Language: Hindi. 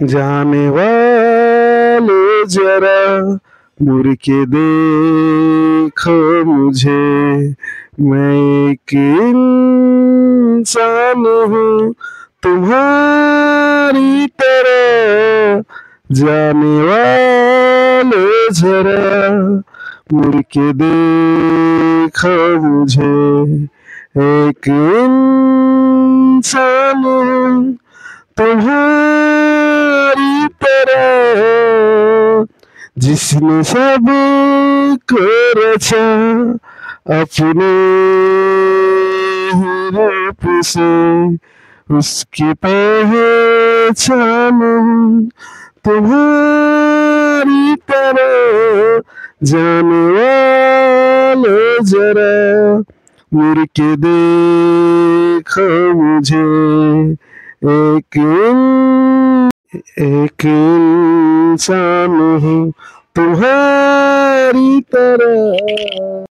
जाने वाले जरा मुड़ के देखो मुझे, मैं एक इंसान हूँ तुम्हारी तरह। जाने वाले जरा मुड़ के देखो मुझे, एक इंसान हूँ तुम्हारी तरह। जिसने सब को रचा अपने ही रूप से, उसकी पहचान तुम्हारी तरह। जाने वाले जरा मुड़ के देखो मुझे, एक इंसान हूँ तुम्हारी तरह।